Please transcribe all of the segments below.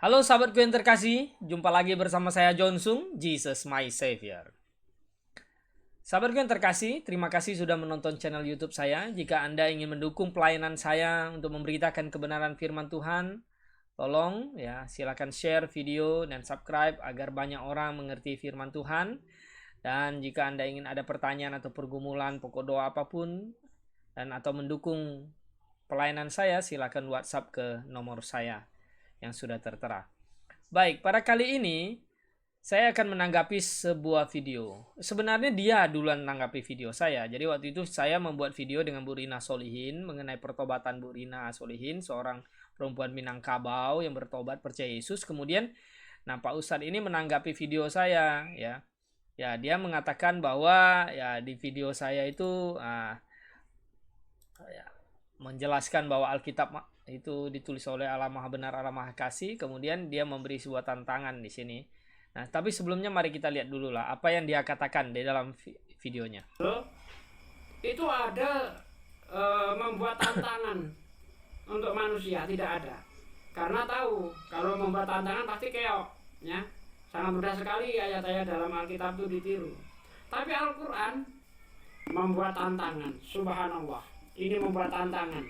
Halo sahabatku yang terkasih, jumpa lagi bersama saya Jonsung, Jesus My Savior. Sahabatku yang terkasih, terima kasih sudah menonton channel YouTube saya. Jika Anda ingin mendukung pelayanan saya untuk memberitakan kebenaran firman Tuhan, tolong ya silakan share video dan subscribe agar banyak orang mengerti firman Tuhan. Dan jika Anda ingin ada pertanyaan atau pergumulan, pokok doa apapun dan atau mendukung pelayanan saya, silakan WhatsApp ke nomor saya yang sudah tertera. Baik, pada kali ini saya akan menanggapi sebuah video. Sebenarnya dia duluan menanggapi video saya. Jadi waktu itu saya membuat video dengan Bu Rina Solihin mengenai pertobatan Bu Rina Solihin, seorang perempuan Minangkabau yang bertobat percaya Yesus. Kemudian, nah Pak Ustadz ini menanggapi video saya, ya. Ya, dia mengatakan bahwa ya di video saya itu ya, menjelaskan bahwa Alkitab itu ditulis oleh Allah Maha Benar, Allah Maha Kasih. Kemudian dia memberi sebuah tantangan di sini. Nah, tapi sebelumnya mari kita lihat dulu lah apa yang dia katakan di dalam videonya. Itu ada membuat tantangan untuk manusia, tidak ada. Karena tahu kalau membuat tantangan pasti keok, ya. Sangat mudah sekali ayat-ayat dalam Alkitab itu ditiru. Tapi Al-Quran membuat tantangan, subhanallah. Ini membuat tantangan.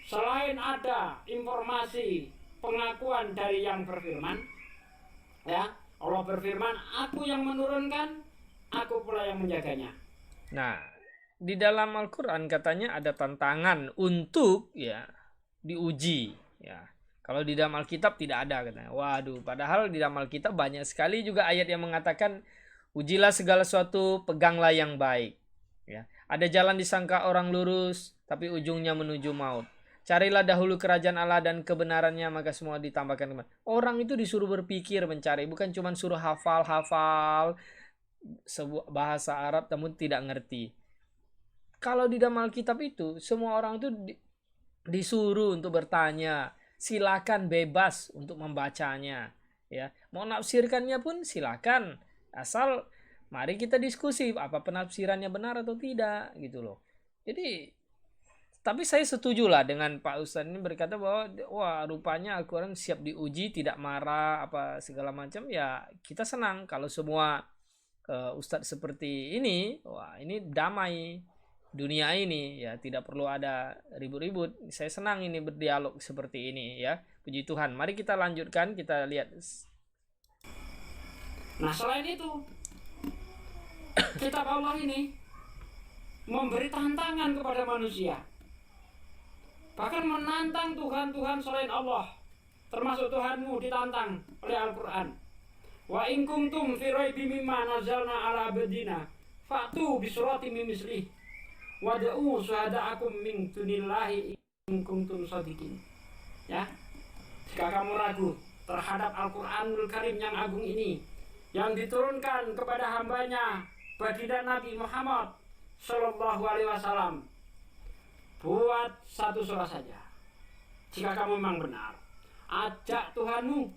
Selain ada informasi pengakuan dari yang berfirman, ya, Allah berfirman, aku yang menurunkan, aku pula yang menjaganya. Nah, di dalam Al-Quran katanya ada tantangan untuk ya diuji, ya. Kalau di dalam Alkitab tidak ada katanya. Waduh, padahal di dalam Alkitab banyak sekali juga ayat yang mengatakan ujilah segala sesuatu, peganglah yang baik. Ya, ada jalan disangka orang lurus, tapi ujungnya menuju maut. Carilah dahulu kerajaan Allah dan kebenarannya, maka semua ditambahkan. Orang itu disuruh berpikir mencari, bukan cuma suruh hafal-hafal sebuah bahasa Arab namun tidak ngerti. Kalau di dalam Alkitab itu semua orang itu disuruh untuk bertanya, silakan bebas untuk membacanya, ya. Mau nafsirkannya pun silakan, asal mari kita diskusi apa penafsirannya benar atau tidak gitu loh. Jadi tapi saya setuju lah dengan Pak Ustadz ini berkata bahwa wah rupanya Al-Quran siap diuji, tidak marah apa segala macam. Ya kita senang kalau semua Ustadz seperti ini. Wah ini damai dunia ini, ya tidak perlu ada ribut-ribut. Saya senang ini berdialog seperti ini, ya. Puji Tuhan. Mari kita lanjutkan, kita lihat. Nah, selain itu, kitab Allah ini memberi tantangan kepada manusia, bahkan menantang Tuhan-Tuhan selain Allah, termasuk Tuhanmu ditantang oleh Al-Quran. Wa in kuntum fi raibin mimma nazzalna ala abdina fa'tu bi suratin min mislih wad'u syuhada'akum min dunillahi in kuntum shadiqin. Ya. Jika kamu ragu terhadap Al-Quranul Karim yang agung ini, yang diturunkan kepada hambanya baginda Nabi Muhammad Sallallahu Alaihi Wasallam, buat satu surah saja. Jika kamu memang benar, ajak Tuhanmu.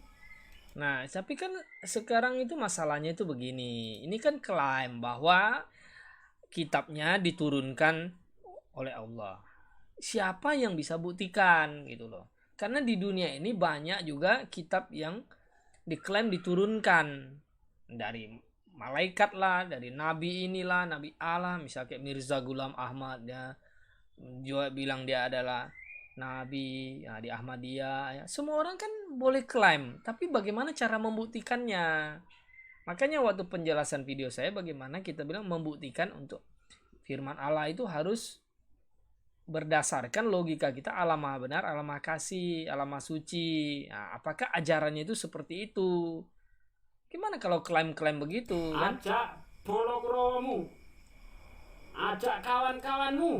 Nah, tapi kan sekarang itu masalahnya itu begini. Ini kan klaim bahwa kitabnya diturunkan oleh Allah. Siapa yang bisa buktikan gitu loh? Karena di dunia ini banyak juga kitab yang diklaim diturunkan dari malaikat lah, dari nabi inilah, nabi Allah, misalnya kayak Mirza Ghulam Ahmad, ya juga bilang dia adalah nabi ya, di Ahmadiyah, ya. Semua orang kan boleh klaim, tapi bagaimana cara membuktikannya? Makanya waktu penjelasan video saya bagaimana kita bilang membuktikan untuk firman Allah itu harus berdasarkan logika kita, Allah Maha Benar, Allah Maha Kasih, Allah Maha Suci. Nah, apakah ajarannya itu seperti itu? Gimana kalau klaim-klaim begitu kan? Ajak bolokromu, ajak kawan-kawanmu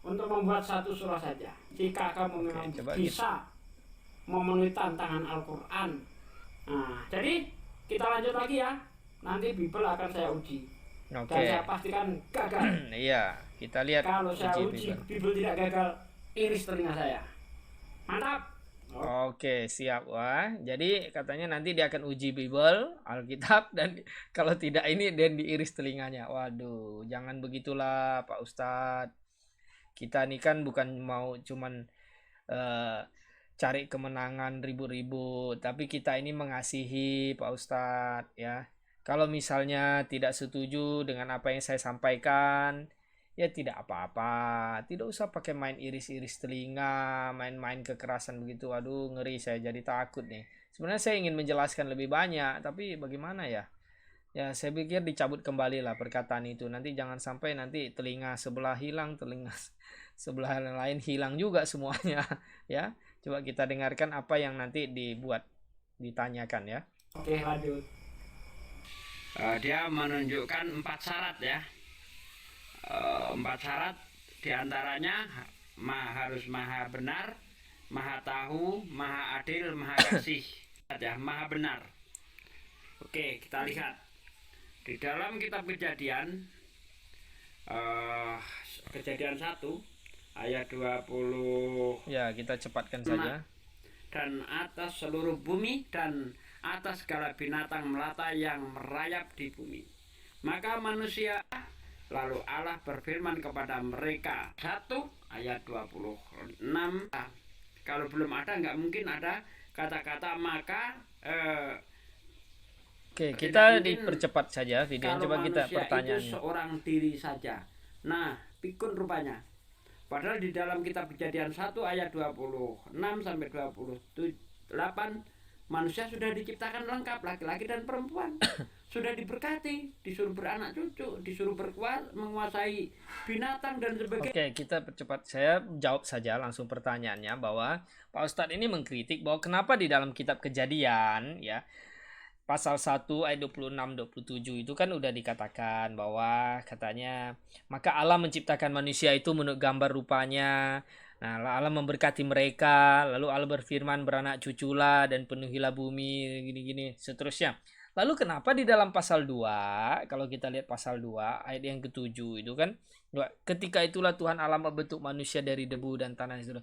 untuk membuat satu surah saja. Jika kamu memang bisa memenuhi tantangan Al-Quran. Nah, jadi kita lanjut lagi ya. Nanti Bible akan saya uji. Dan saya pastikan gagal. Iya, kita lihat. Kalau saya uji Bible tidak gagal, iris telinga saya. Mantap. Oke, siap. Wah, jadi katanya nanti dia akan uji Bible, Alkitab, dan kalau tidak ini dan diiris telinganya. Waduh, jangan begitulah Pak Ustadz. Kita ini kan bukan mau cuman cari kemenangan ribut-ribut, tapi kita ini mengasihi Pak Ustadz ya. Kalau misalnya tidak setuju dengan apa yang saya sampaikan, ya tidak apa-apa. Tidak usah pakai main iris-iris telinga, main-main kekerasan begitu. Aduh, ngeri, saya jadi takut nih. Sebenarnya saya ingin menjelaskan lebih banyak, tapi bagaimana ya? Ya, saya pikir dicabut kembali lah perkataan itu. Nanti jangan sampai nanti telinga sebelah hilang, telinga sebelah lain hilang juga semuanya. Ya, coba kita dengarkan apa yang nanti ditanyakan ya. Oke, lanjut. Dia menunjukkan 4 syarat ya. 4 syarat diantaranya harus maha benar, maha tahu, maha adil, maha kasih. Ya, maha benar. Oke, kita lihat di dalam kitab Kejadian, Kejadian 1 ayat 20. Ya, kita cepatkan saja. Dan atas seluruh bumi dan atas segala binatang melata yang merayap di bumi. Maka manusia, lalu Allah berfirman kepada mereka. 1 ayat 26. Kalau belum ada, nggak mungkin ada kata-kata maka. Oke, kita dipercepat saja video. Coba kita pertanyaan. Itu seorang diri saja. Nah, pikun rupanya. Padahal di dalam kitab Kejadian 1 ayat 26 sampai 28, manusia sudah diciptakan lengkap, laki-laki dan perempuan. Sudah diberkati, disuruh beranak cucu, disuruh menguasai binatang dan sebagainya. Oke, kita percepat. Saya jawab saja langsung pertanyaannya, bahwa Pak Ustadz ini mengkritik bahwa kenapa di dalam kitab Kejadian ya, pasal 1 ayat 26-27 itu kan udah dikatakan bahwa katanya maka Allah menciptakan manusia itu menurut gambar rupanya. Nah, Allah memberkati mereka, lalu Allah berfirman beranak cuculah dan penuhilah bumi, gini-gini seterusnya. Lalu kenapa di dalam pasal 2, kalau kita lihat pasal 2 ayat yang ke-7 itu kan, ketika itulah Tuhan Allah membentuk manusia dari debu dan tanah itu.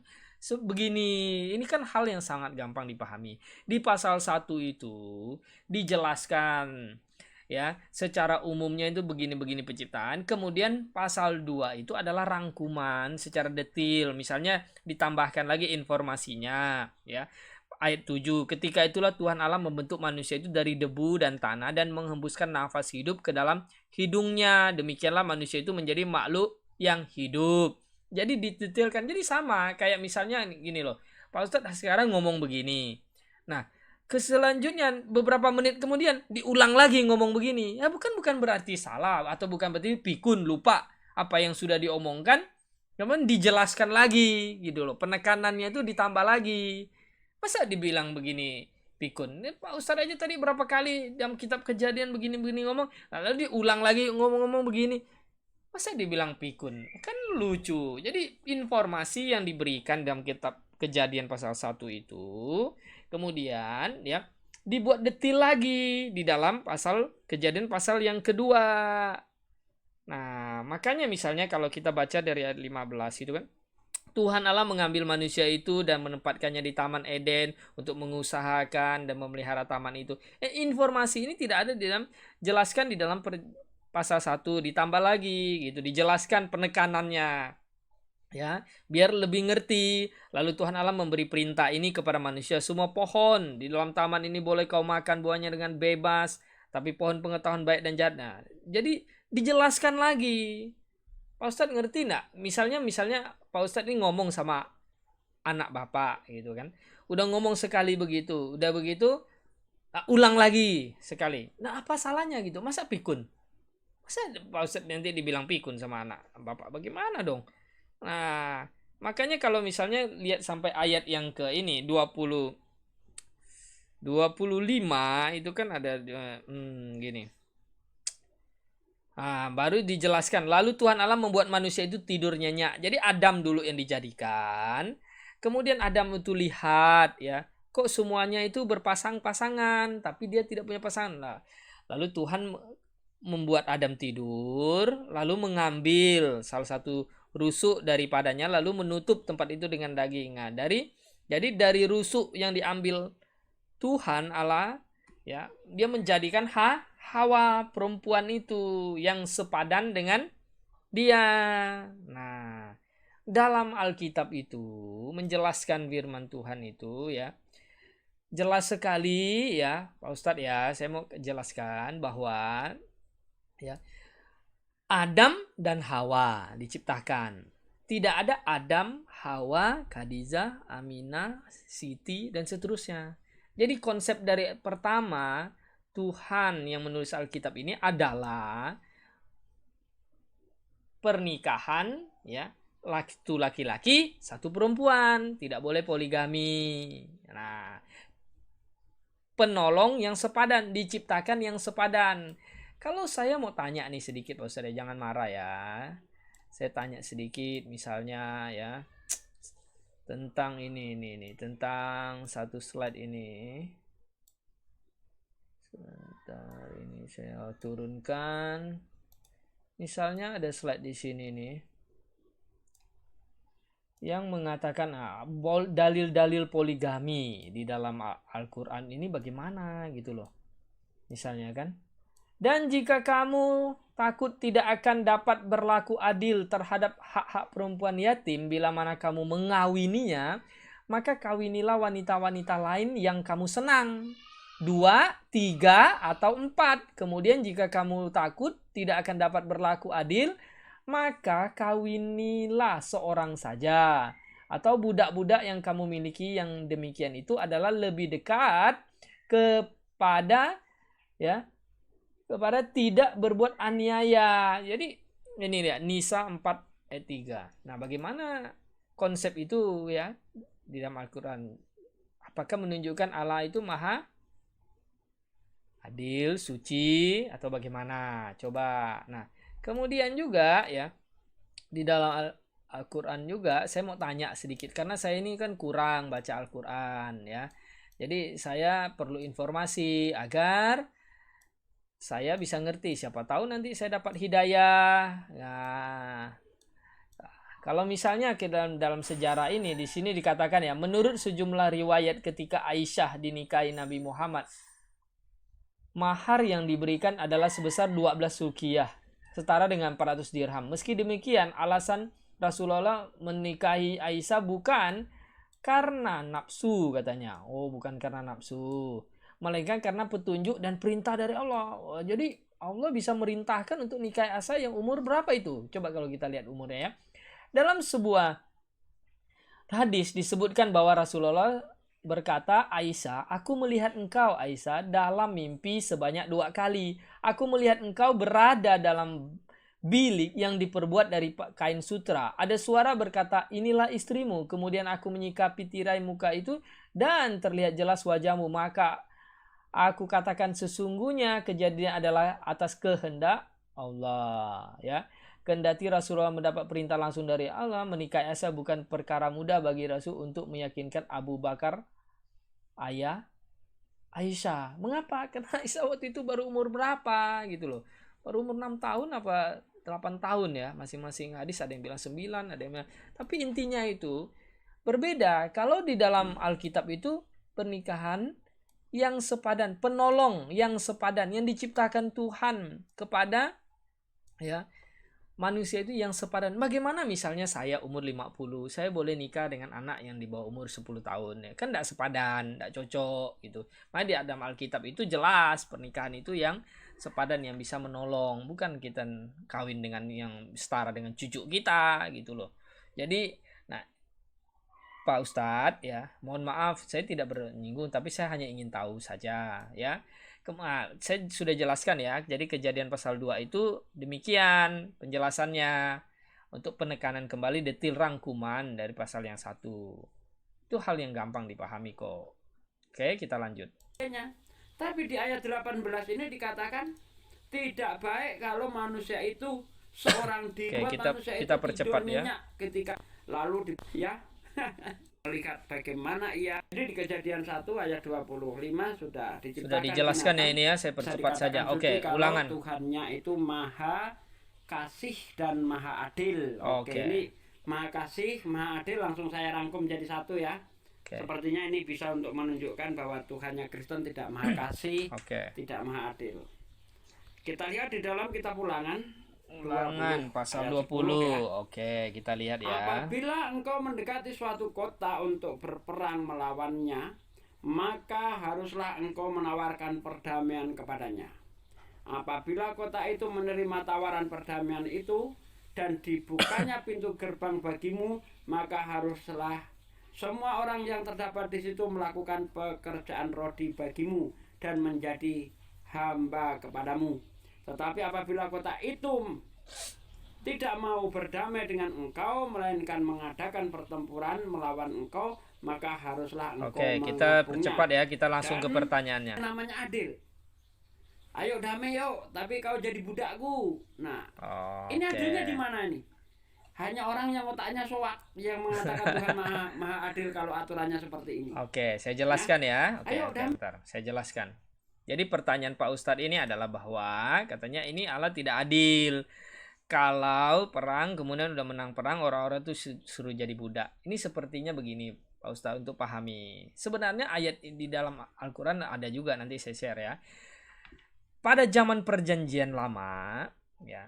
Begini, ini kan hal yang sangat gampang dipahami. Di pasal 1 itu dijelaskan ya, secara umumnya itu begini-begini penciptaan. Kemudian pasal 2 itu adalah rangkuman secara detail. Misalnya ditambahkan lagi informasinya ya. Ayat 7, ketika itulah Tuhan Allah membentuk manusia itu dari debu dan tanah dan menghembuskan nafas hidup ke dalam hidungnya. Demikianlah manusia itu menjadi makhluk yang hidup. Jadi didetailkan. Jadi sama kayak misalnya gini loh. Pak Ustadz sekarang ngomong begini. Nah, selanjutnya beberapa menit kemudian diulang lagi ngomong begini. Ya bukan berarti salah atau bukan berarti pikun lupa apa yang sudah diomongkan. Kemudian dijelaskan lagi gitu loh. Penekanannya itu ditambah lagi. Masa dibilang begini pikun? Pak Ustadz aja tadi berapa kali dalam kitab Kejadian begini-begini ngomong. Lalu diulang lagi ngomong-ngomong begini. Masa dibilang pikun? Kan lucu. Jadi informasi yang diberikan dalam kitab Kejadian pasal 1 itu kemudian ya dibuat detail lagi di dalam pasal Kejadian pasal yang kedua. Nah, makanya misalnya kalau kita baca dari ayat 15 itu kan, Tuhan Allah mengambil manusia itu dan menempatkannya di Taman Eden untuk mengusahakan dan memelihara taman itu. Informasi ini tidak ada di dalam jelaskan di dalam pasal 1, ditambah lagi gitu, dijelaskan penekanannya ya, biar lebih ngerti. Lalu Tuhan Allah memberi perintah ini kepada manusia, semua pohon di dalam taman ini boleh kau makan buahnya dengan bebas, tapi pohon pengetahuan baik dan jahat. Nah, jadi dijelaskan lagi. Pak Ustadz ngerti nggak? Misalnya Pak Ustadz ini ngomong sama anak bapak gitu kan, udah ngomong sekali begitu, udah begitu ulang lagi sekali. Nah, apa salahnya gitu? Masa pikun? Masa Pak Ustadz nanti dibilang pikun sama anak bapak? Bagaimana dong? Nah, makanya kalau misalnya lihat sampai ayat yang ke ini 25 itu kan ada gini. Baru dijelaskan. Lalu Tuhan Allah membuat manusia itu tidur nyenyak. Jadi Adam dulu yang dijadikan. Kemudian Adam itu lihat ya, kok semuanya itu berpasang-pasangan, tapi dia tidak punya pasangan. Nah, lalu Tuhan membuat Adam tidur, lalu mengambil salah satu rusuk daripadanya, lalu menutup tempat itu dengan daging. Nah, jadi dari rusuk yang diambil Tuhan Allah ya, dia menjadikan Hawa perempuan itu yang sepadan dengan dia. Nah, dalam Alkitab itu menjelaskan firman Tuhan itu ya jelas sekali ya Pak Ustadz ya, saya mau jelaskan bahwa ya Adam dan Hawa diciptakan. Tidak ada Adam, Hawa, Khadijah, Aminah, Siti dan seterusnya. Jadi konsep dari pertama Tuhan yang menulis Alkitab ini adalah pernikahan ya, satu laki-laki, satu perempuan, tidak boleh poligami. Nah, penolong yang sepadan, diciptakan yang sepadan. Kalau saya mau tanya nih sedikit Pak Ustadz, jangan marah ya. Saya tanya sedikit misalnya ya tentang ini tentang satu slide ini. Sebentar, ini saya turunkan. Misalnya ada slide di sini nih yang mengatakan dalil-dalil poligami di dalam Al-Quran ini bagaimana gitu loh. Misalnya kan. Dan jika kamu takut tidak akan dapat berlaku adil terhadap hak-hak perempuan yatim bila mana kamu mengawininya, maka kawinilah wanita-wanita lain yang kamu senang. 2, 3, atau 4. Kemudian jika kamu takut tidak akan dapat berlaku adil, maka kawinilah seorang saja. Atau budak-budak yang kamu miliki yang demikian itu adalah lebih dekat kepada tidak berbuat aniaya. Jadi ini dia Nisa 4 ayat 3. Nah, bagaimana konsep itu ya di dalam Al-Quran? Apakah menunjukkan Allah itu maha adil, suci, atau bagaimana? Coba. Nah, kemudian juga ya di dalam Al-Quran juga saya mau tanya sedikit karena saya ini kan kurang baca Al-Quran ya. Jadi saya perlu informasi agar saya bisa ngerti, siapa tahu nanti saya dapat hidayah. Nah, kalau misalnya dalam sejarah ini di sini dikatakan ya, menurut sejumlah riwayat ketika Aisyah dinikahi Nabi Muhammad, mahar yang diberikan adalah sebesar 12 ruqyah, setara dengan 400 dirham. Meski demikian, alasan Rasulullah menikahi Aisyah bukan karena nafsu katanya. Oh, bukan karena nafsu, melainkan karena petunjuk dan perintah dari Allah. Jadi Allah bisa merintahkan untuk nikahi Aisyah yang umur berapa itu? Coba kalau kita lihat umurnya ya. Dalam sebuah hadis disebutkan bahwa Rasulullah berkata, Aisyah, aku melihat engkau Aisyah dalam mimpi sebanyak 2 kali. Aku melihat engkau berada dalam bilik yang diperbuat dari kain sutra. Ada suara berkata, inilah istrimu. Kemudian aku menyikapi tirai muka itu dan terlihat jelas wajahmu. Maka aku katakan sesungguhnya kejadian adalah atas kehendak Allah. Ya, kendati Rasulullah mendapat perintah langsung dari Allah, menikahi Aisyah bukan perkara mudah bagi Rasul untuk meyakinkan Abu Bakar, ayah Aisyah. Mengapa? Karena Aisyah waktu itu baru umur berapa gitu loh. Baru umur 6 tahun apa 8 tahun ya. Masing-masing hadis ada yang bilang 9, ada yang bilang. Tapi intinya itu berbeda. Kalau di dalam Alkitab itu pernikahan yang sepadan, penolong yang sepadan, yang diciptakan Tuhan kepada ya manusia itu yang sepadan. Bagaimana misalnya saya umur 50, saya boleh nikah dengan anak yang di bawah umur 10 tahun ya. Kan tidak sepadan, tidak cocok gitu. Makanya di dalam Alkitab itu jelas pernikahan itu yang sepadan, yang bisa menolong, bukan kita kawin dengan yang setara dengan cucu kita gitu loh. Jadi Pak Ustadz ya, mohon maaf saya tidak bernyinggung, tapi saya hanya ingin tahu saja ya. Saya sudah jelaskan ya, jadi kejadian pasal 2 itu demikian penjelasannya untuk penekanan kembali detil rangkuman dari pasal yang 1. Itu hal yang gampang dipahami kok. Oke, kita lanjut. Tapi di ayat 18 ini dikatakan tidak baik kalau manusia itu seorang dibuat manusia kita itu percepat tidur nyenyak ketika lalu melihat bagaimana ia. Jadi di kejadian 1 ayat 25 sudah diciptakan. Sudah dijelaskan ya ini ya, saya percepat saja. Oke, ulangan. Tuhannya itu maha kasih dan maha adil. Oke, ini maha kasih, maha adil langsung saya rangkum jadi satu ya. Sepertinya ini bisa untuk menunjukkan bahwa Tuhannya Kristen tidak maha kasih, tidak maha adil. Kita lihat di dalam kitab Ulangan Ulangan pasal ayat 20. 10 ya. Oke, kita lihat ya. Apabila engkau mendekati suatu kota untuk berperang melawannya, maka haruslah engkau menawarkan perdamaian kepadanya. Apabila kota itu menerima tawaran perdamaian itu dan dibukanya pintu gerbang bagimu, maka haruslah semua orang yang terdapat di situ melakukan pekerjaan rodi bagimu dan menjadi hamba kepadamu. Tetapi apabila kota itu tidak mau berdamai dengan engkau, melainkan mengadakan pertempuran melawan engkau, maka haruslah engkau Oke, kita mengakunya. percepat ya, kita langsung ke Dan pertanyaannya. namanya adil. Ayo damai yuk, tapi kau jadi budakku. Nah, ini Oke. adilnya di mana ini? Hanya orang yang otaknya soak yang mengatakan Tuhan maha adil kalau aturannya seperti ini. Oke, saya jelaskan ya. Oke, Ayo, Dam. bentar, saya jelaskan. Jadi pertanyaan Pak Ustadz ini adalah bahwa katanya ini Allah tidak adil. Kalau perang kemudian udah menang perang, orang-orang tuh suruh jadi budak. Ini sepertinya begini Pak Ustadz untuk pahami. Sebenarnya ayat di dalam Al-Quran ada juga, nanti saya share ya. Pada zaman perjanjian lama, ya,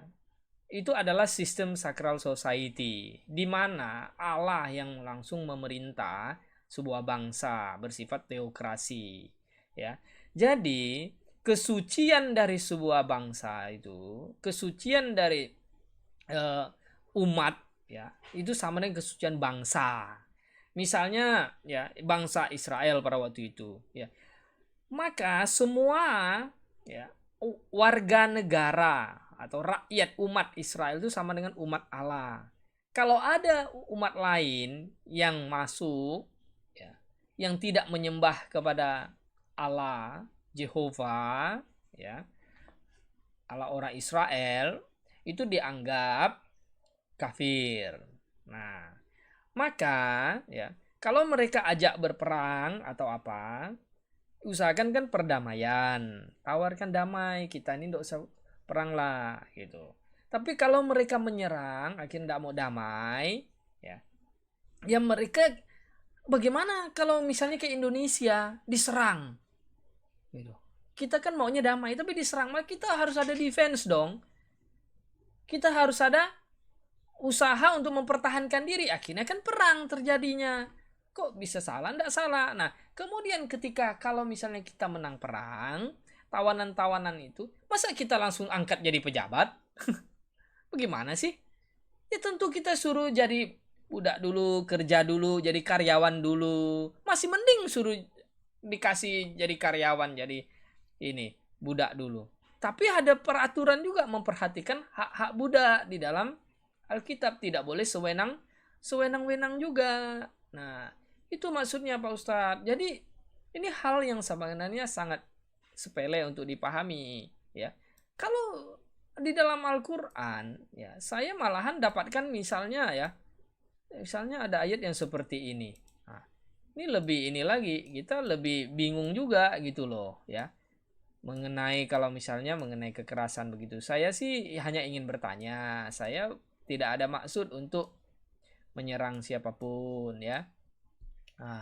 itu adalah sistem sacral society, di mana Allah yang langsung memerintah sebuah bangsa bersifat teokrasi, ya. Jadi kesucian dari sebuah bangsa itu, kesucian dari umat, ya, itu sama dengan kesucian bangsa. Misalnya, ya, bangsa Israel pada waktu itu, ya, maka semua, ya, warga negara atau rakyat umat Israel itu sama dengan umat Allah. Kalau ada umat lain yang masuk, ya, yang tidak menyembah kepada Allah, Jehovah, ya, Allah orang Israel, itu dianggap kafir. Nah, maka ya, kalau mereka ajak berperang atau apa, usahakan kan perdamaian, tawarkan damai, kita ini tidak usah perang lah gitu. Tapi kalau mereka menyerang, akhirnya tidak mau damai, ya, ya mereka bagaimana kalau misalnya ke Indonesia diserang, gitu. Kita kan maunya damai, tapi diserang, maka kita harus ada defense dong. Kita harus ada usaha untuk mempertahankan diri. Akhirnya kan perang terjadinya. Kok bisa salah? Tidak salah. Nah, kemudian ketika kalau misalnya kita menang perang, tawanan-tawanan itu, masa kita langsung angkat jadi pejabat? Bagaimana sih? Ya tentu kita suruh jadi budak dulu, kerja dulu, jadi karyawan dulu. Masih mending suruh dikasih jadi karyawan, jadi ini, budak dulu. Tapi ada peraturan juga memperhatikan hak-hak budak di dalam Alkitab. Tidak boleh sewenang-wenang juga. Nah, itu maksudnya Pak Ustadz. Jadi ini hal yang sebenarnya sangat sepele untuk dipahami, ya. Kalau di dalam Al-Qur'an, ya, saya malahan dapatkan misalnya ada ayat yang seperti ini. Nah, ini lagi kita lebih bingung juga gitu loh, ya. Mengenai kekerasan begitu. Saya sih hanya ingin bertanya. Saya tidak ada maksud untuk menyerang siapapun, ya.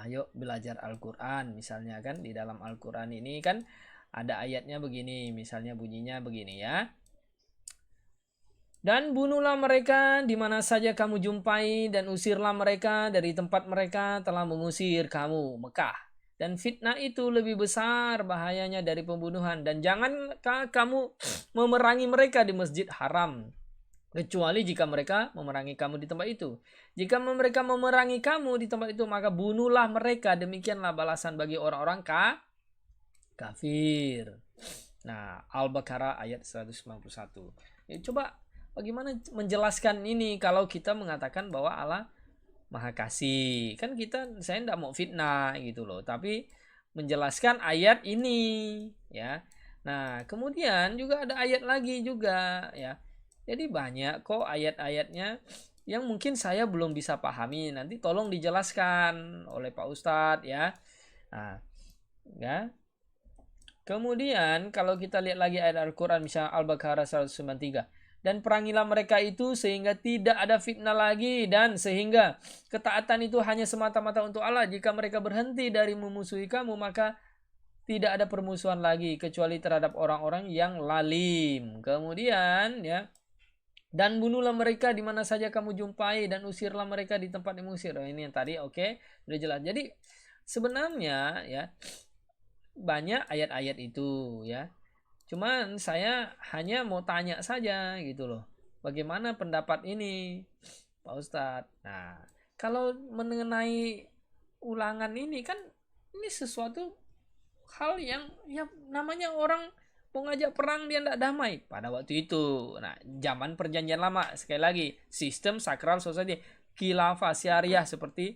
Yuk belajar Al-Quran misalnya kan, di dalam Al-Quran ini kan ada ayatnya begini, misalnya bunyinya begini, ya. Dan bunuhlah mereka di mana saja kamu jumpai, dan usirlah mereka dari tempat mereka telah mengusir kamu, Mekah. Dan fitnah itu lebih besar bahayanya dari pembunuhan. Dan jangankah kamu memerangi mereka di Masjid Haram, kecuali jika mereka memerangi kamu di tempat itu. Jika mereka memerangi kamu di tempat itu, maka bunuhlah mereka. Demikianlah balasan bagi orang-orang kafir. Nah, Al-Baqarah ayat 191. Ya, coba bagaimana menjelaskan ini kalau kita mengatakan bahwa Allah Maha Kasih. Kan saya tidak mau fitnah gitu loh, tapi menjelaskan ayat ini, ya. Nah, kemudian juga ada ayat lagi juga, ya. Jadi banyak kok ayat-ayatnya yang mungkin saya belum bisa pahami. Nanti tolong dijelaskan oleh Pak Ustadz, ya. Nah, ya. Kemudian kalau kita lihat lagi ayat Al-Quran, misalnya Al-Baqarah 193. Dan perangilah mereka itu sehingga tidak ada fitnah lagi, dan sehingga ketaatan itu hanya semata-mata untuk Allah. Jika mereka berhenti dari memusuhi kamu, maka tidak ada permusuhan lagi kecuali terhadap orang-orang yang lalim. Kemudian, ya, Dan bunuhlah mereka di mana saja kamu jumpai dan usirlah mereka di tempat yang mengusir. Oh, ini yang tadi oke, udah jelas. Jadi sebenarnya ya banyak ayat-ayat itu ya. Cuman saya hanya mau tanya saja gitu loh. Bagaimana pendapat ini, Pak Ustadz? Nah, kalau mengenai ulangan ini kan ini sesuatu hal yang ya namanya orang mau ngajak perang dia tidak damai pada waktu itu. Nah, zaman perjanjian lama sekali lagi sistem sakral society khilafah syariah seperti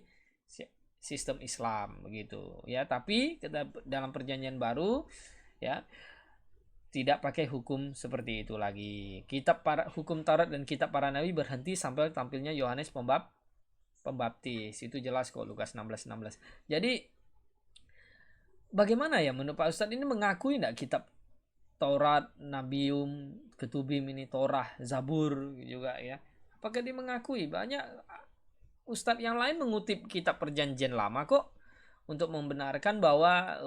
sistem Islam begitu ya. Tapi dalam perjanjian baru ya tidak pakai hukum seperti itu lagi. Kitab para hukum Taurat dan kitab para nabi berhenti sampai tampilnya Yohanes Pembaptis. Itu jelas kok Lukas 16:16. Jadi bagaimana ya menurut Pak Ustadz ini mengakui tidak kitab Taurat, Nabium, Ketubim ini Torah, Zabur juga ya. Apakah dia mengakui? Banyak ustadz yang lain mengutip kitab perjanjian lama kok untuk membenarkan bahwa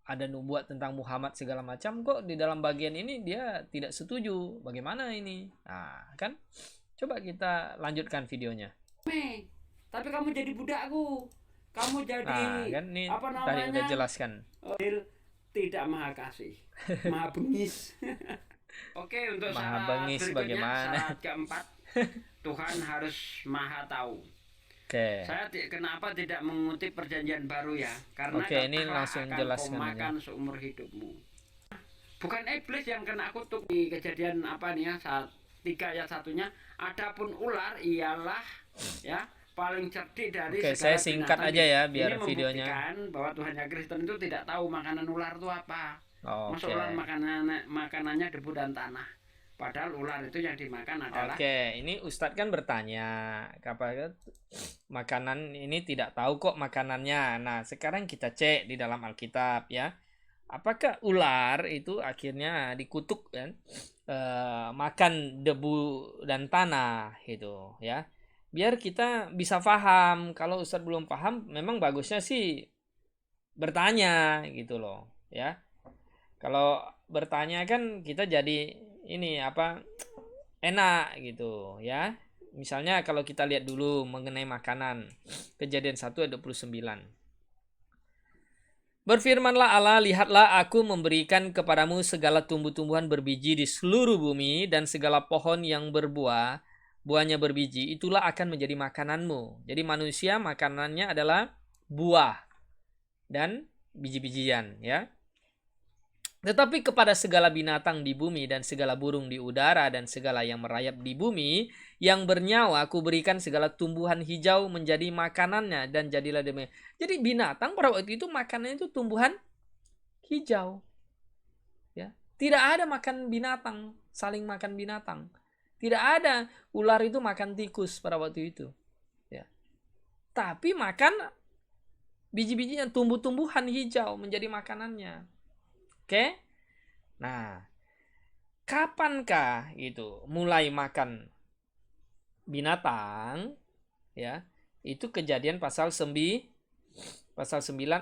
ada nubuat tentang Muhammad segala macam, kok di dalam bagian ini dia tidak setuju. Bagaimana ini? Nah, kan coba kita lanjutkan videonya. Tapi kamu jadi budakku. Kamu jadi kan ini apa namanya? Tadi udah jelaskan. Tidak maha kasih, maha bengis. Oke, untuk Maha syarat bengis berikutnya, bagaimana? syarat keempat, Tuhan harus maha tahu. Oke. Saya kenapa tidak mengutip perjanjian baru ya? Karena Oke, ini katakan langsung akan jelaskan kau makan seumur hidupmu. Bukan iblis yang kena kutuk di kejadian apa nih ya, 3 ayat 1-nya. Adapun ular ialah ya paling cerdik dari Oke, segala saya singkat binatang. aja ya biar Ini videonya. membuktikan bahwa Tuhan yang Kristen itu tidak tahu makanan ular itu apa. Oke. Masuk ular makanannya debu dan tanah. Padahal ular itu yang dimakan adalah. Oke, ini Ustadz kan bertanya, kapan makanan ini tidak tahu kok makanannya. Nah, sekarang kita cek di dalam Alkitab ya. Apakah ular itu akhirnya dikutuk kan? Makan debu dan tanah gitu ya. Biar kita bisa paham. Kalau Ustadz belum paham, memang bagusnya sih bertanya gitu loh ya. Kalau bertanya kan kita jadi ini apa enak gitu ya. Misalnya kalau kita lihat dulu mengenai makanan. Kejadian 1 ayat 29. Berfirmanlah Allah, lihatlah aku memberikan kepadamu segala tumbuh-tumbuhan berbiji di seluruh bumi dan segala pohon yang berbuah, buahnya berbiji, itulah akan menjadi makananmu. Jadi manusia makanannya adalah buah dan biji-bijian ya. Tetapi kepada segala binatang di bumi dan segala burung di udara dan segala yang merayap di bumi yang bernyawa, aku berikan segala tumbuhan hijau menjadi makanannya dan jadilah demikian. Jadi binatang pada waktu itu makanannya itu tumbuhan hijau. Ya, tidak ada makan binatang, saling makan binatang. Tidak ada ular itu makan tikus pada waktu itu. Ya. Tapi makan biji-bijian, tumbuh-tumbuhan hijau menjadi makanannya. Oke, nah, kapankah gitu mulai makan binatang? Ya, itu kejadian pasal 9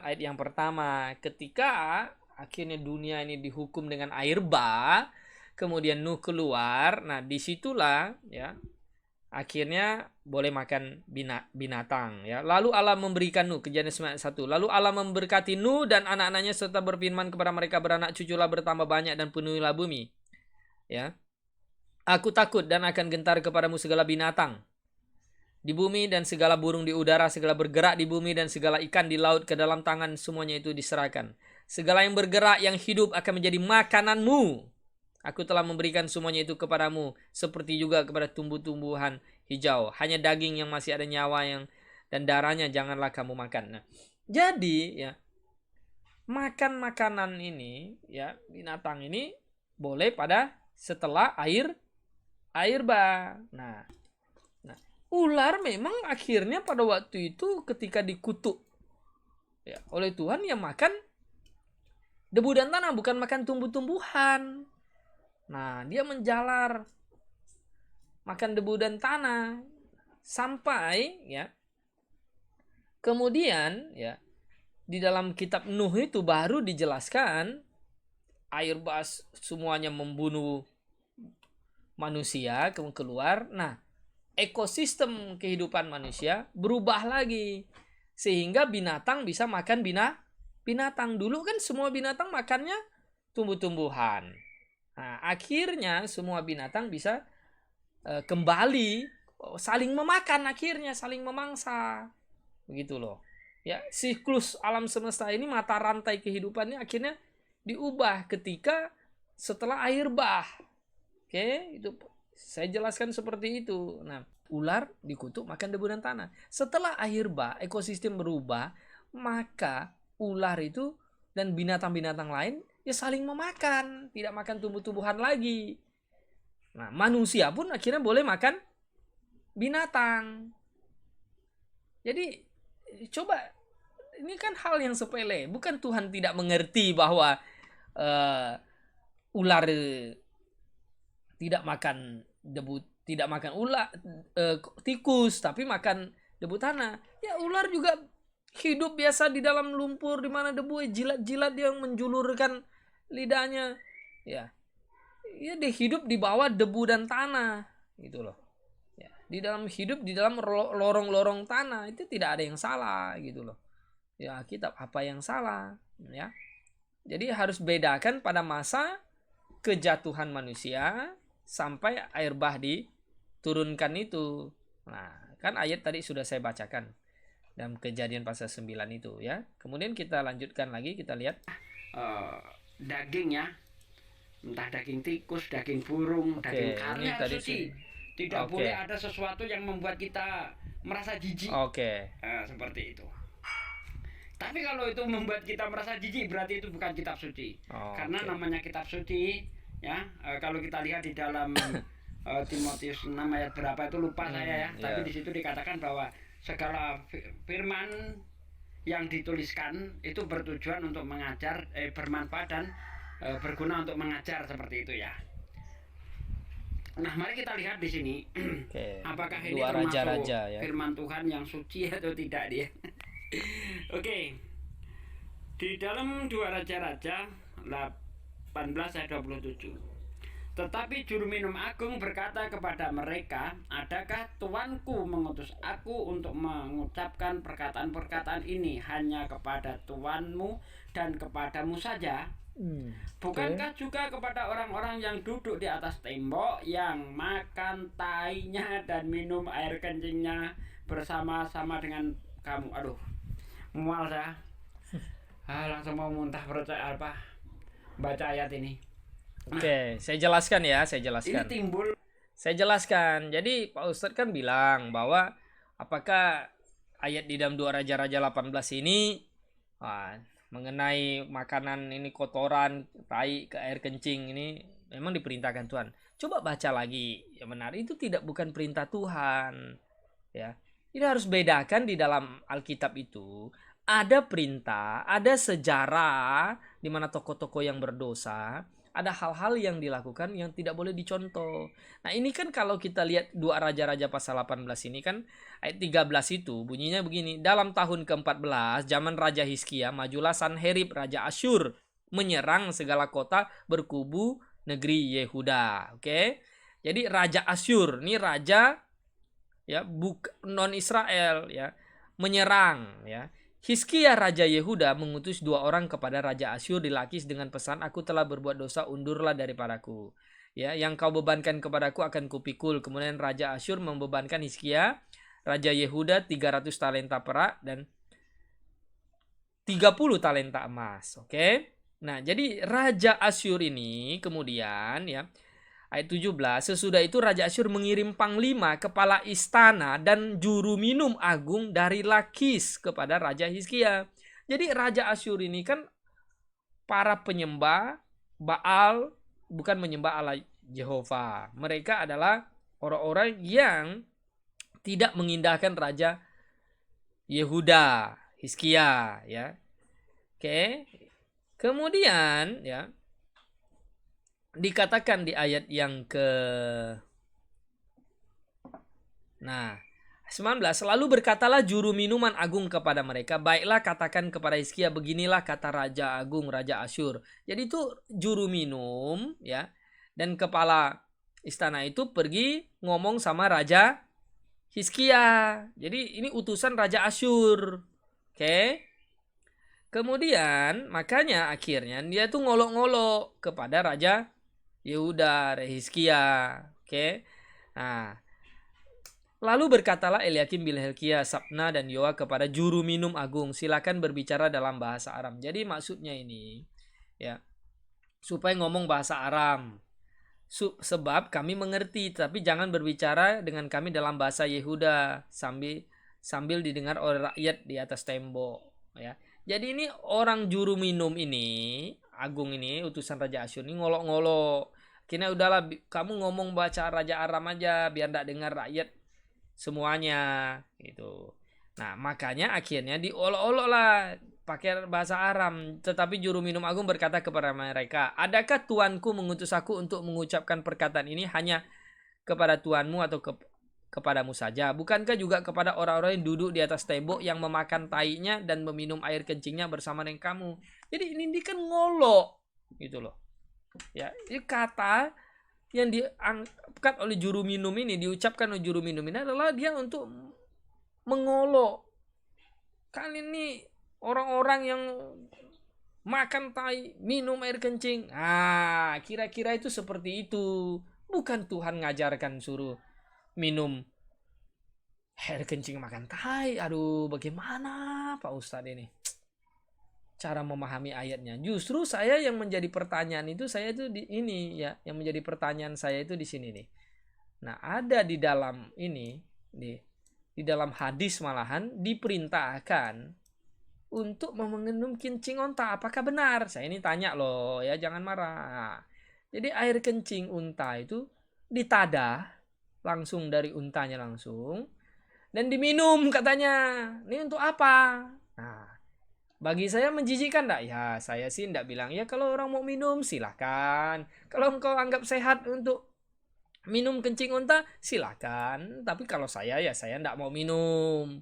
ayat yang pertama. Ketika akhirnya dunia ini dihukum dengan air bah, kemudian Nuh keluar. Nah, disitulah ya akhirnya boleh makan binatang ya. Lalu Allah memberikan Nuh, kejadian 9 ayat 1. Lalu Allah memberkati Nuh dan anak-anaknya serta berfirman kepada mereka, beranak cuculah bertambah banyak dan penuhilah bumi. Ya. Aku takut dan akan gentar kepadamu segala binatang di bumi dan segala burung di udara, segala bergerak di bumi dan segala ikan di laut, ke dalam tangan semuanya itu diserahkan. Segala yang bergerak yang hidup akan menjadi makananmu. Aku telah memberikan semuanya itu kepadamu, seperti juga kepada tumbuh-tumbuhan hijau. Hanya daging yang masih ada nyawa dan darahnya janganlah kamu makan. Nah, jadi ya makan makanan ini ya binatang ini boleh pada setelah air bah. Nah, ular memang akhirnya pada waktu itu ketika dikutuk ya oleh Tuhan yang makan debu dan tanah, bukan makan tumbuh-tumbuhan. Nah, dia menjalar makan debu dan tanah sampai ya kemudian ya di dalam kitab Nuh itu baru dijelaskan air bah semuanya membunuh manusia keluar. Nah, ekosistem kehidupan manusia berubah lagi sehingga binatang bisa makan binatang. Dulu kan semua binatang makannya tumbuh-tumbuhan. Nah, akhirnya semua binatang bisa kembali saling memakan, akhirnya saling memangsa. Begitu loh. Ya, siklus alam semesta ini, mata rantai kehidupannya akhirnya diubah ketika setelah air bah. Oke, itu saya jelaskan seperti itu. Nah, ular dikutuk makan debu dan tanah. Setelah air bah, ekosistem berubah, maka ular itu dan binatang-binatang lain ya saling memakan, tidak makan tumbuh-tumbuhan lagi. Nah, manusia pun akhirnya boleh makan binatang. Jadi coba, ini kan hal yang sepele. Bukan Tuhan tidak mengerti bahwa ular tidak makan debu, tidak makan tikus, tapi makan debu tanah. Ya, ular juga hidup biasa di dalam lumpur di mana debu, jilat-jilat yang menjulurkan lidahnya. Ya, dia hidup di bawah debu dan tanah, gitu loh. Ya, hidup di dalam lorong-lorong tanah, itu tidak ada yang salah, gitu loh. Ya, kitab apa yang salah, ya. Jadi harus bedakan pada masa kejatuhan manusia sampai air bah diturunkan itu. Nah, kan ayat tadi sudah saya bacakan dalam Kejadian pasal 9 itu, ya. Kemudian kita lanjutkan lagi, kita lihat daging ya, entah daging tikus, daging burung, daging ini karena tadi suci. Tidak boleh ada sesuatu yang membuat kita merasa jijik. Seperti itu. Tapi kalau itu membuat kita merasa jijik, berarti itu bukan kitab suci. Karena namanya kitab suci, ya, kalau kita lihat di dalam Timotius 6 ayat berapa itu lupa saya ya. Tapi di situ dikatakan bahwa segala firman yang dituliskan itu bertujuan untuk mengajar, bermanfaat dan berguna untuk mengajar, seperti itu ya. Nah, mari kita lihat di sini. Apakah ini termasuk ya, firman Tuhan yang suci atau tidak dia? Oke. Di dalam 2 Raja-Raja 18 ayat 27. Tetapi juru minum agung berkata kepada mereka, adakah tuanku mengutus aku untuk mengucapkan perkataan-perkataan ini hanya kepada tuanmu dan kepadamu saja? Bukankah juga kepada orang-orang yang duduk di atas tembok, yang makan tainya dan minum air kencingnya bersama-sama dengan kamu? Aduh, mual saya. Langsung mau muntah percaya apa baca ayat ini. Oke, saya jelaskan ya, saya jelaskan. Ini timbul. Saya jelaskan. Jadi Pak Ustadz kan bilang bahwa apakah ayat di dalam 2 Raja-Raja 18 ini mengenai makanan ini, kotoran, tai ke air kencing ini memang diperintahkan Tuhan. Coba baca lagi yang benar, itu bukan perintah Tuhan. Ya. Ini harus bedakan, di dalam Alkitab itu ada perintah, ada sejarah di mana tokoh-tokoh yang berdosa, ada hal-hal yang dilakukan yang tidak boleh dicontoh. Nah, ini kan kalau kita lihat 2 Raja-Raja pasal 18 ini kan ayat 13 itu bunyinya begini. Dalam tahun ke-14 zaman Raja Hizkia, majulah Sanherib Raja Asyur menyerang segala kota berkubu negeri Yehuda. Oke. Jadi Raja Asyur, ini raja ya, non Israel ya, menyerang ya. Hizkia Raja Yehuda mengutus 2 orang kepada Raja Asyur di Lakis dengan pesan, aku telah berbuat dosa, undurlah daripadaku. Ya, yang kau bebankan kepadaku akan kupikul. Kemudian Raja Asyur membebankan Hizkia Raja Yehuda 300 talenta perak dan 30 talenta emas. Oke. Nah, jadi Raja Asyur ini kemudian ya, ayat 17, sesudah itu Raja Asyur mengirim panglima, kepala istana, dan juru minum agung dari Lakis kepada Raja Hizkia. Jadi Raja Asyur ini kan para penyembah Baal, bukan menyembah Allah Yehova. Mereka adalah orang-orang yang tidak mengindahkan Raja Yehuda, Hizkia, ya. Oke. Kemudian ya, dikatakan di ayat yang ke 19, lalu berkatalah juru minuman agung kepada mereka, baiklah katakan kepada Hizkia, beginilah kata Raja Agung, Raja Asyur. Jadi itu juru minum ya, dan kepala istana itu pergi ngomong sama Raja Hizkia. Jadi ini utusan Raja Asyur. Oke. Kemudian makanya akhirnya dia tuh ngolok-ngolok kepada Raja Yehuda, Hizkia. Oke. Nah, lalu berkatalah Eliakim bin Hilkiah, Sabna dan Yoa kepada juru minum agung, silakan berbicara dalam bahasa Aram. Jadi maksudnya ini ya, supaya ngomong bahasa Aram. Sebab kami mengerti, tapi jangan berbicara dengan kami dalam bahasa Yehuda sambil didengar oleh rakyat di atas tembok ya. Jadi ini orang juru minum ini, agung ini, utusan Raja Asyur ini ngolok-ngolok. Kini udahlah kamu ngomong baca Raja Aram aja biar tidak dengar rakyat semuanya gitu. Nah, makanya akhirnya diolok-olok lah pakai bahasa Aram. Tetapi juru minum agung berkata kepada mereka, adakah tuanku mengutus aku untuk mengucapkan perkataan ini hanya kepada tuanmu atau kepadamu saja? Bukankah juga kepada orang-orang yang duduk di atas tembok yang memakan tainya dan meminum air kencingnya bersama dengan kamu? Jadi ini kan ngolok gitu loh. Ya, ini kata yang diangkat oleh juru minum ini, diucapkan oleh juru minum ini adalah dia untuk mengolok. Kalian ini orang-orang yang makan tai, minum air kencing. Ah, kira-kira itu seperti itu. Bukan Tuhan ngajarkan suruh minum air kencing makan tai. Aduh, bagaimana Pak Ustadz ini cara memahami ayatnya? Justru saya yang menjadi pertanyaan itu, saya itu di ini ya, yang menjadi pertanyaan saya itu di sini nih. Nah, ada di dalam ini di dalam hadis malahan diperintahkan untuk meminum kencing unta. Apakah benar? Saya ini tanya loh ya, jangan marah. Jadi air kencing unta itu ditadah langsung dari untanya langsung dan diminum katanya. Ini untuk apa? Nah, bagi saya menjijikkan enggak? Ya, saya sih enggak bilang ya kalau orang mau minum silahkan. Kalau engkau anggap sehat untuk minum kencing unta silahkan. Tapi kalau saya ya saya enggak mau minum.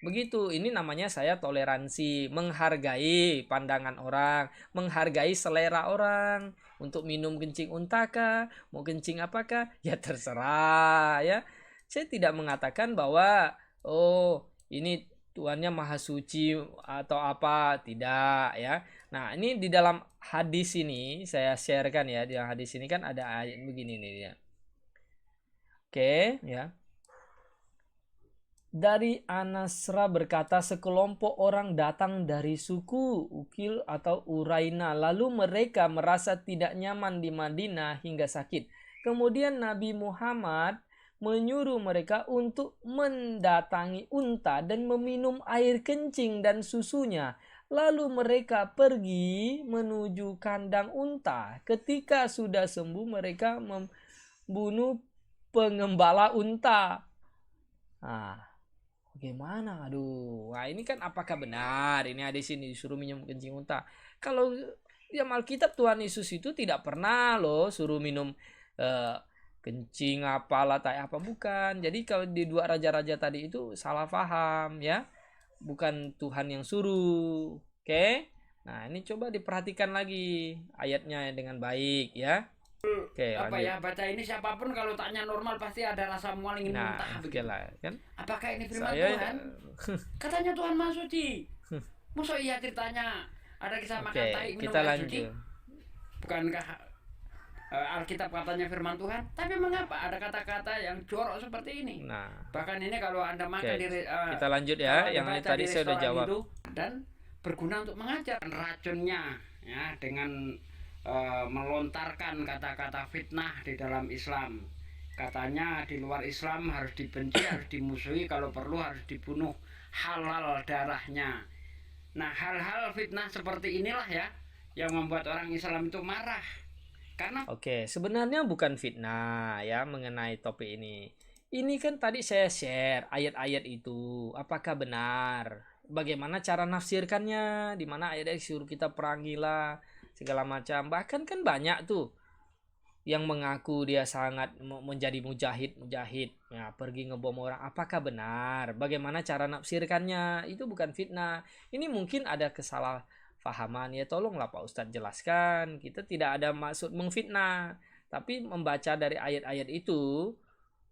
Begitu, ini namanya saya toleransi, menghargai pandangan orang, menghargai selera orang. Untuk minum kencing unta kah, mau kencing apakah, ya terserah ya. Saya tidak mengatakan bahwa oh ini Tuhannya maha suci atau apa, tidak ya. Nah, ini di dalam hadis ini saya sharekan ya, di dalam hadis ini kan ada ayat begini nih ya. Oke, ya. Dari Anasra berkata, sekelompok orang datang dari suku Ukil atau Uraina. Lalu mereka merasa tidak nyaman di Madinah hingga sakit. Kemudian Nabi Muhammad menyuruh mereka untuk mendatangi unta dan meminum air kencing dan susunya. Lalu mereka pergi menuju kandang unta. Ketika sudah sembuh mereka membunuh pengembala unta. Nah, bagaimana? Aduh, nah ini kan apakah benar? Ini ada di sini disuruh minum kencing unta. Kalau di Alkitab Tuhan Yesus itu tidak pernah loh suruh minum kencing apalah tai apa, bukan. Jadi kalau di dua raja-raja tadi itu salah paham ya. Bukan Tuhan yang suruh. Oke? Nah, ini coba diperhatikan lagi ayatnya dengan baik ya. Oke, Apa lanjut. ya, baca ini siapapun kalau tanya normal pasti ada rasa mual ingin Nah, muntah oke begitu. lah kan. Apakah ini firman Saya Tuhan? Katanya Tuhan Maha Suci. Masa iya ceritanya ada kisah makan Oke, tai minum kita air suci? lanjut. Bukankah Alkitab katanya firman Tuhan? Tapi mengapa ada kata-kata yang jorok seperti ini? Nah, Bahkan ini kalau Anda makan oke. di Kita lanjut kalau ya. Anda Yang baca tadi di saya udah restoran jawab. itu, dan berguna untuk mengajar racunnya ya, dengan melontarkan kata-kata fitnah di dalam Islam. Katanya di luar Islam harus dibenci, harus dimusuhi, kalau perlu harus dibunuh, halal darahnya. Nah, hal-hal fitnah seperti inilah ya yang membuat orang Islam itu marah. Karena Oke, sebenarnya bukan fitnah ya mengenai topik ini. Ini kan tadi saya share ayat-ayat itu. Apakah benar? Bagaimana cara nafsirkannya? Di mana ayat-ayat suruh kita perangilah segala macam. Bahkan kan banyak tuh yang mengaku dia sangat menjadi mujahid ya, pergi ngebom orang. Apakah benar? Bagaimana cara nafsirkannya? Itu bukan fitnah. Ini mungkin ada kesalahpahaman ya, tolonglah Pak Ustadz jelaskan. Kita tidak ada maksud mengfitnah, Tapi membaca dari ayat-ayat itu,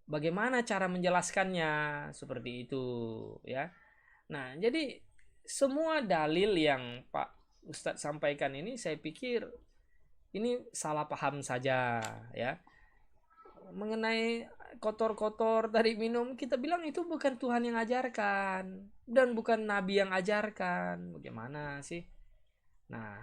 bagaimana cara menjelaskannya, seperti itu ya. Nah, jadi semua dalil yang Pak Ustadz sampaikan ini saya pikir ini salah paham saja ya. Mengenai kotor-kotor dari minum, kita bilang itu bukan Tuhan yang ajarkan dan bukan Nabi yang ajarkan. Bagaimana sih? Nah,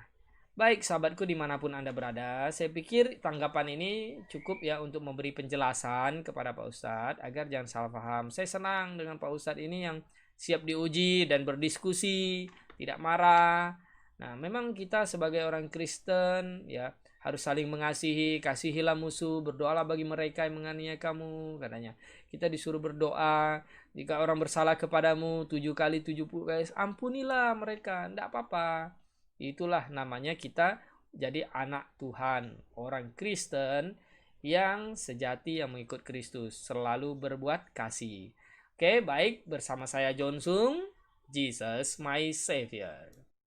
baik sahabatku dimanapun Anda berada, saya pikir tanggapan ini cukup ya untuk memberi penjelasan kepada Pak Ustadz agar jangan salah paham. Saya senang dengan Pak Ustadz ini yang siap diuji dan berdiskusi, tidak marah. Nah, memang kita sebagai orang Kristen ya harus saling mengasihi, kasihilah musuh, berdoalah bagi mereka yang menganiaya kamu, katanya. Kita disuruh berdoa, jika orang bersalah kepadamu 7 kali 70 kali, ampunilah mereka, tidak apa-apa. Itulah namanya kita jadi anak Tuhan, orang Kristen yang sejati yang mengikut Kristus, selalu berbuat kasih. Oke, baik, bersama saya John Sung, Jesus my Savior.